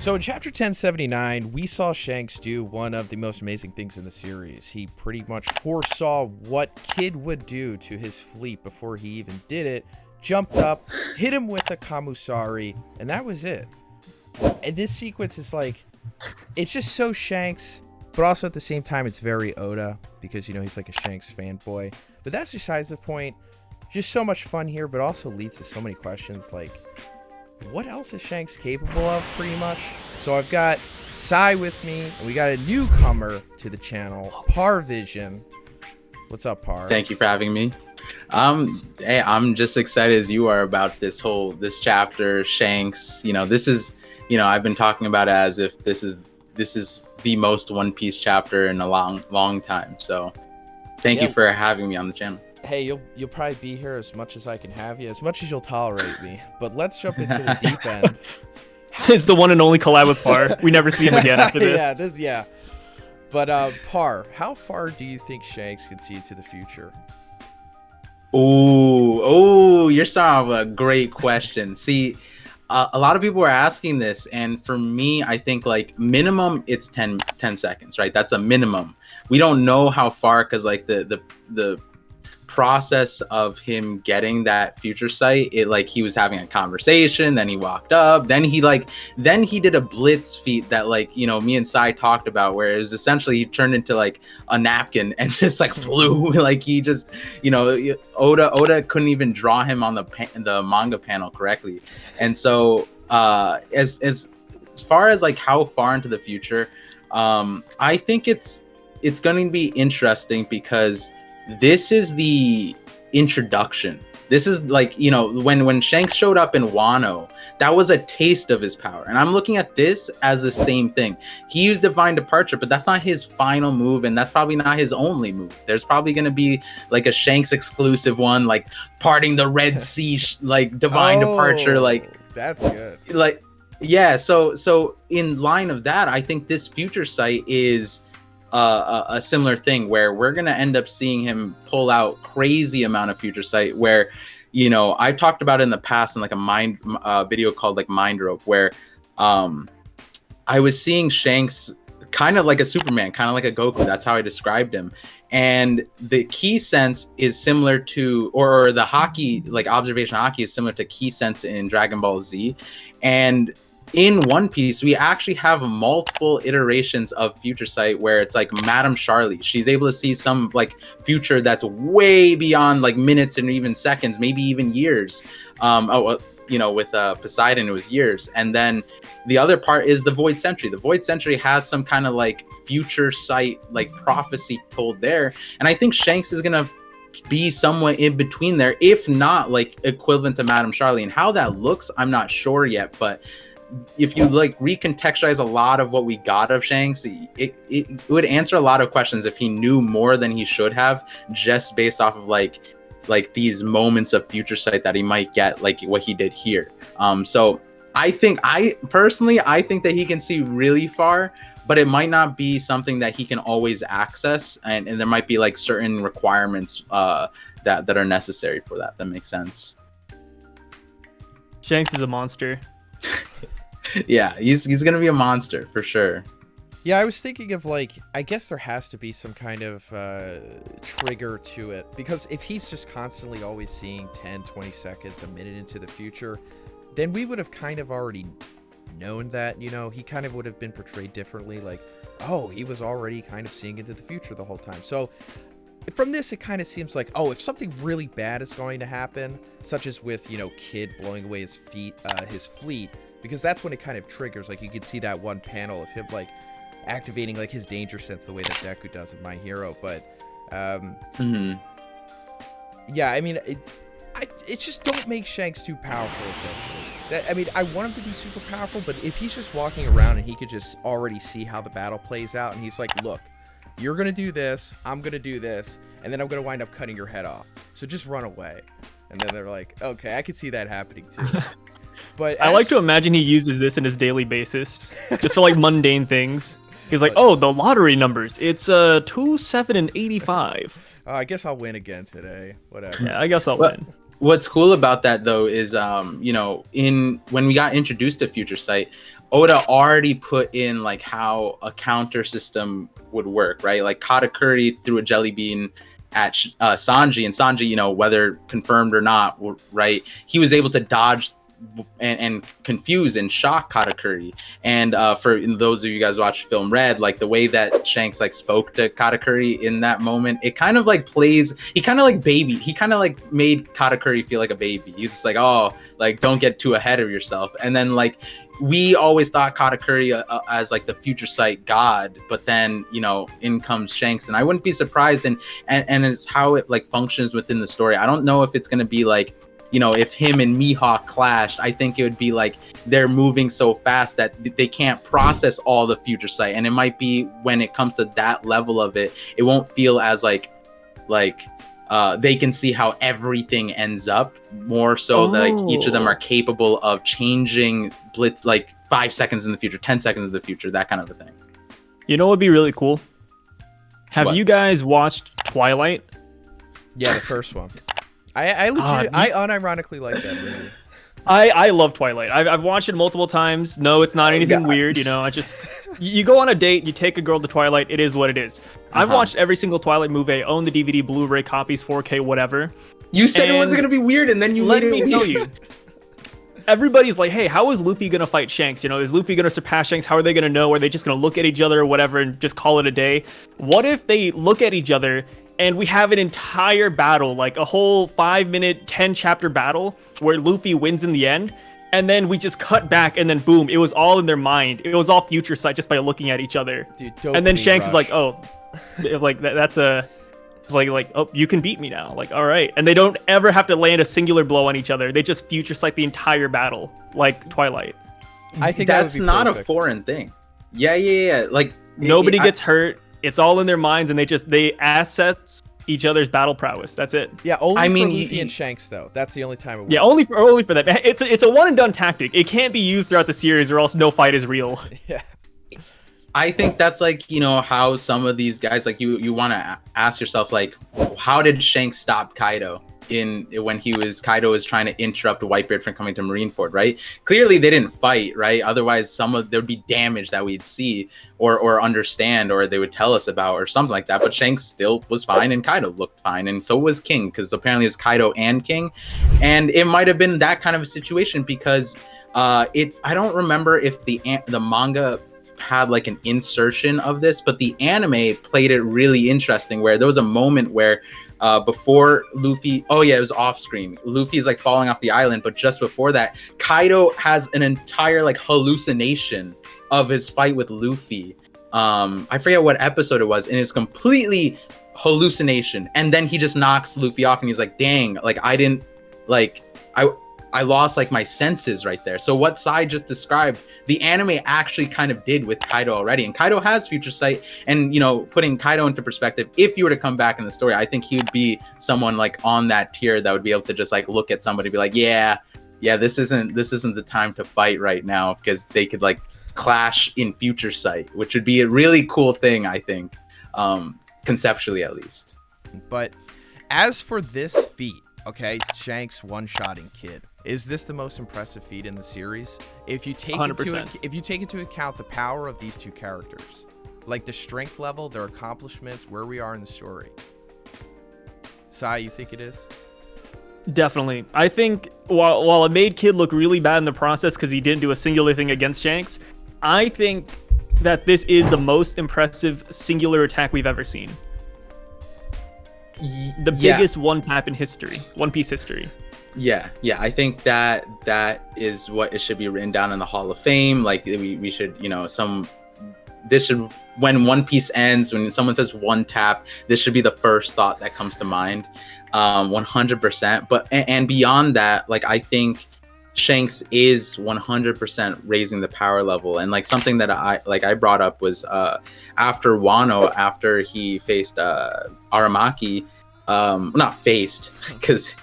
So in chapter 1079, we saw Shanks do one of the most amazing things in the series. He pretty much foresaw what Kid would do to his fleet before he even did it, jumped up, hit him with a Kamusari, and that was it. And this sequence is like, it's just so Shanks, but also at the same time it's very Oda, because, you know, he's like a Shanks fanboy. But that's besides the point. Just so much fun here, but also leads to so many questions, like, what else is Shanks capable of, pretty much? So I've got Sai with me, and we got a newcomer to the channel, Par Vision. What's up, Par? Thank you for having me. Hey, I'm just excited as you are about this chapter, Shanks. You know, this is, you know, I've been talking about it as if this is the most One Piece chapter in a long time. So thank you for having me on the channel. Hey, you'll probably be here as much as I can have you, as much as you'll tolerate me. But let's jump into the deep end. It's the one and only collab with Par. We never see him again after this. Yeah. But Par, how far do you think Shanks can see into the future? Oh, you're starting off a great question. See, a lot of people are asking this, and for me, I think like minimum it's 10 seconds, right? That's a minimum. We don't know how far, because like the process of him getting that future sight, it like he was having a conversation, then he walked up, then he did a blitz feat that, like, you know, me and Sai talked about, where it was essentially he turned into like a napkin and just like flew. Like he just, you know, Oda couldn't even draw him on the manga panel correctly. And so as far as like how far into the future, I think it's going to be interesting, because this is the introduction. This is like, you know, when Shanks showed up in Wano, that was a taste of his power. And I'm looking at this as the same thing. He used Divine Departure, but that's not his final move, and that's probably not his only move. There's probably going to be like a Shanks exclusive one, like parting the Red Sea, like Divine Departure. Like, that's good. Like, yeah. So in line of that, I think this future sight is a similar thing, where we're gonna end up seeing him pull out crazy amount of future sight, where, you know, I've talked about it in the past in like a video called like Mind Rope, where I was seeing Shanks kind of like a Superman, kind of like a Goku. That's how I described him. And the key sense is similar to, or the hockey, like observation hockey, is similar to key sense in Dragon Ball Z. And in One Piece, we actually have multiple iterations of future sight, where it's like Madame Charlie. She's able to see some like future that's way beyond like minutes and even seconds, maybe even years. You know, with Poseidon, it was years. And then the other part is the Void Sentry. The Void Sentry has some kind of like future sight, like prophecy told there. And I think Shanks is gonna be somewhat in between there, if not like equivalent to Madame Charlie. And how that looks, I'm not sure yet, but if you like recontextualize a lot of what we got of Shanks, it would answer a lot of questions if he knew more than he should have, just based off of like these moments of future sight that he might get, like what he did here. So I think that he can see really far, but it might not be something that he can always access, and there might be like certain requirements that are necessary for that. That makes sense. Shanks is a monster. Yeah, he's gonna be a monster for sure. Yeah, I was thinking of like, I guess there has to be some kind of trigger to it, because if he's just constantly always seeing 10, 20 seconds, a minute into the future, then we would have kind of already known that, you know, he kind of would have been portrayed differently, like, oh, he was already kind of seeing into the future the whole time. So from this, it kind of seems like, oh, if something really bad is going to happen, such as with, you know, Kid blowing away his fleet, because that's when it kind of triggers. Like, you could see that one panel of him like activating like his danger sense the way that Deku does in My Hero. But yeah, I mean, it just don't make Shanks too powerful, essentially. I mean, I want him to be super powerful, but if he's just walking around and he could just already see how the battle plays out, and he's like, look, you're gonna do this, I'm gonna do this, and then I'm gonna wind up cutting your head off, so just run away. And then they're like, okay, I could see that happening too. But I like to imagine he uses this in his daily basis, just for like mundane things. He's like, oh, the lottery numbers, it's 2, 7, and 85. I guess I'll win again today. Whatever. Yeah, I guess I'll win. What's cool about that though is, you know, when we got introduced to Future Sight, Oda already put in like how a counter system would work, right? Like Katakuri threw a jelly bean at Sanji, and Sanji, you know, whether confirmed or not, right, he was able to dodge and confuse and shock Katakuri. And for those of you guys watch film Red, like the way that Shanks like spoke to Katakuri in that moment, it kind of like plays, he kind of like made Katakuri feel like a baby. He's just like, oh, like don't get too ahead of yourself. And then like we always thought Katakuri as like the future sight god, but then, you know, in comes Shanks, and I wouldn't be surprised, and as how it like functions within the story. I don't know if it's gonna be like, you know, if him and Mihawk clashed, I think it would be like they're moving so fast that they can't process all the future sight, and it might be when it comes to that level of it, it won't feel as like they can see how everything ends up, more so that like each of them are capable of changing blitz like 5 seconds in the future, 10 seconds in the future, that kind of a thing. You know what would be really cool? Have What? you guys watched Twilight? Yeah, the first one. I unironically like that movie. I love Twilight. I've watched it multiple times. No, it's not anything weird. You know, I just you go on a date, you take a girl to Twilight. It is what it is. I've watched every single Twilight movie. I own the DVD, Blu-ray copies, 4K, whatever. You said it wasn't gonna be weird, and then you let made me it tell weird. you. Everybody's like, hey, how is Luffy gonna fight Shanks? You know, is Luffy gonna surpass Shanks? How are they gonna know? Are they just gonna look at each other or whatever and just call it a day? What if they look at each other and we have an entire battle, like a whole 5-minute, 10-chapter battle where Luffy wins in the end, and then we just cut back and then boom, it was all in their mind. It was all future sight just by looking at each other. Dude, and then dopamine Shanks rush. is like, oh, it's like that's a like oh, you can beat me now. Like, all right. And they don't ever have to land a singular blow on each other. They just future sight the entire battle, like Twilight. I think That's that would be not perfect. a foreign thing. Yeah. Like Nobody gets hurt. It's all in their minds, and they assets each other's battle prowess. That's it. Yeah, only I mean, for Luffy and Shanks though. That's the only time it works. Yeah, only for that. It's a one and done tactic. It can't be used throughout the series, or else no fight is real. Yeah. I think that's like, you know, how some of these guys, like you want to ask yourself, like, how did Shanks stop Kaido when Kaido was trying to interrupt Whitebeard from coming to Marineford, right? Clearly they didn't fight, right? Otherwise there'd be damage that we'd see or understand, or they would tell us about or something like that. But Shanks still was fine, and Kaido looked fine, and so was King, because apparently it was Kaido and King. And it might have been that kind of a situation because I don't remember if the manga had like an insertion of this, but the anime played it really interesting, where there was a moment where before Luffy, oh yeah, it was off screen, Luffy's like falling off the island, but just before that, Kaido has an entire like hallucination of his fight with Luffy. I forget what episode it was, and it's completely hallucination, and then he just knocks Luffy off, and he's like, dang, like I lost like my senses right there. So what Sai just described, the anime actually kind of did with Kaido already. And Kaido has future sight, and, you know, putting Kaido into perspective, if you were to come back in the story, I think he would be someone like on that tier that would be able to just like look at somebody and be like, yeah, this isn't the time to fight right now, because they could like clash in future sight, which would be a really cool thing, I think, conceptually at least. But as for this feat, okay, Shanks one-shotting Kid, is this the most impressive feat in the series? If you take 100%. into account the power of these two characters, like the strength level, their accomplishments, where we are in the story. Sai, you think it is? Definitely. I think while it made Kid look really bad in the process because he didn't do a singular thing against Shanks, I think that this is the most impressive singular attack we've ever seen. The biggest one tap in history, One Piece history. Yeah, I think that is what it should be written down in the Hall of Fame. Like we should, you know, this should, when One Piece ends, when someone says one tap, this should be the first thought that comes to mind. 100%. But and beyond that, like I think Shanks is 100% raising the power level. And like something that I brought up was after Wano, after he faced Aramaki, not faced, because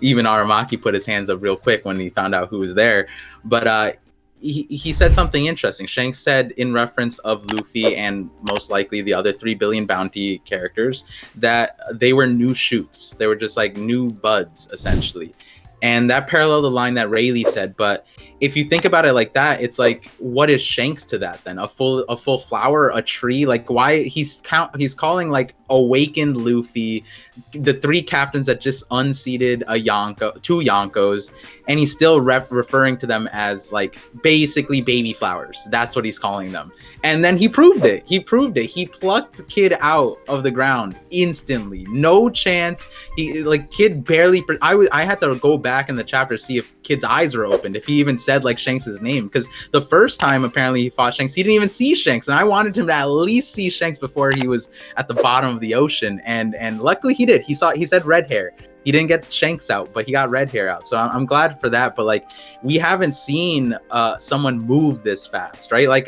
even Aramaki put his hands up real quick when he found out who was there. But he said something interesting. Shanks said, in reference of Luffy and most likely the other 3 billion bounty characters, that they were new shoots. They were just like new buds, essentially. And that paralleled the line that Rayleigh said. But if you think about it like that, it's like, what is Shanks to that then? A full flower, a tree? Like, why he's calling like awakened Luffy, the 3 captains that just unseated a Yonko, 2 Yonkos, and he's still referring to them as like basically baby flowers. That's what he's calling them. And then he proved it. He plucked the kid out of the ground instantly. No chance. Kid barely. I had to go back in the chapter to see if Kid's eyes were opened, if he even said like Shanks' name, because the first time apparently he fought Shanks, he didn't even see Shanks, and I wanted him to at least see Shanks before he was at the bottom of the ocean, and luckily he did. He said red hair. He didn't get Shanks out, but he got red hair out. So I'm glad for that. But like, we haven't seen someone move this fast, right? Like,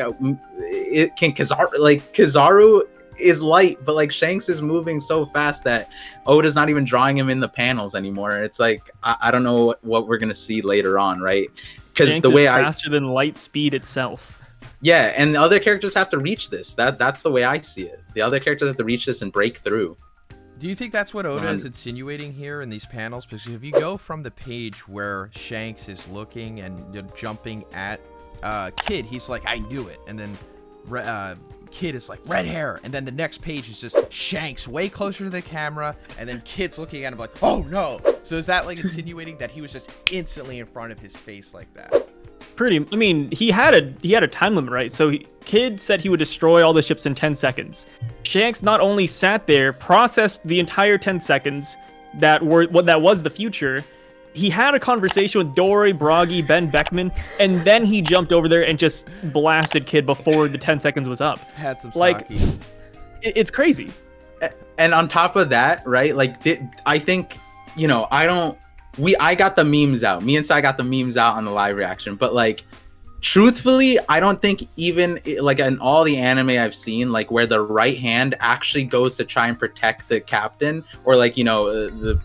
Kizaru is light, but like Shanks is moving so fast that Oda's not even drawing him in the panels anymore. It's like, I don't know what we're gonna see later on, right? Because the way faster than light speed itself. Yeah, and the other characters have to reach this. That's the way I see it. The other characters have to reach this and break through. Do you think that's what Oda is insinuating here in these panels? Because if you go from the page where Shanks is looking and jumping at Kid, he's like, I knew it. And then Kid is like, red hair. And then the next page is just Shanks way closer to the camera. And then Kid's looking at him like, oh no. So is that like insinuating that he was just instantly in front of his face like that? I mean, he had a time limit, right? So Kid said he would destroy all the ships in 10 seconds. Shanks not only sat there, processed the entire 10 seconds that was the future. He had a conversation with Dory, Broggy, Ben Beckman, and then he jumped over there and just blasted Kid before the 10 seconds was up. Had some like, sake. It's crazy. And on top of that, right? Like, I think, you know, I got the memes out. Me and Sai got the memes out on the live reaction. But like, truthfully, I don't think even like in all the anime I've seen, like where the right hand actually goes to try and protect the captain, or like, you know, the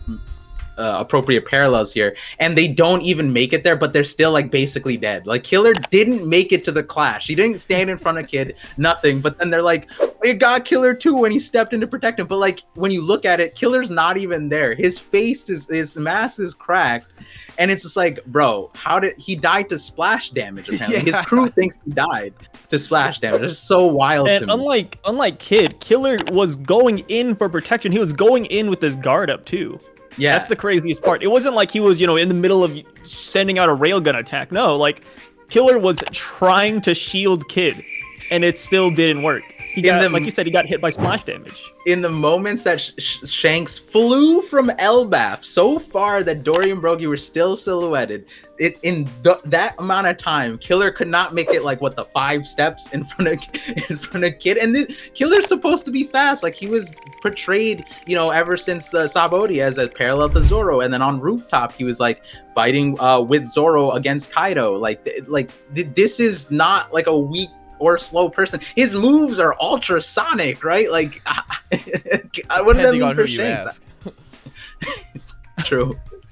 appropriate parallels here, and they don't even make it there, but they're still like basically dead. Like, Killer didn't make it to the clash. He didn't stand in front of Kid, nothing. But then they're like, it got Killer too when he stepped in to protect him. But like, when you look at it, Killer's not even there. His face his mask is cracked, and it's just like, bro, how did he die to splash damage? Apparently, his crew thinks he died to splash damage. It's so wild to me. Unlike Kid, Killer was going in for protection. He was going in with his guard up too. Yeah, that's the craziest part. It wasn't like he was, you know, in the middle of sending out a railgun attack. No, like, Killer was trying to shield Kid, and it still didn't work. He got, like you said, he got hit by splash damage. In the moments that Shanks flew from Elbaf so far that Dory and Broggy were still silhouetted, that amount of time, Killer could not make it like, what, the 5 steps in front of Kid. And Killer's supposed to be fast. Like, he was portrayed, you know, ever since the Sabodi as a parallel to Zoro. And then on Rooftop, he was like fighting with Zoro against Kaido. Like this is not like a weak or slow person. His moves are ultrasonic, right? Like, what does that mean for Shanks? Ask. True.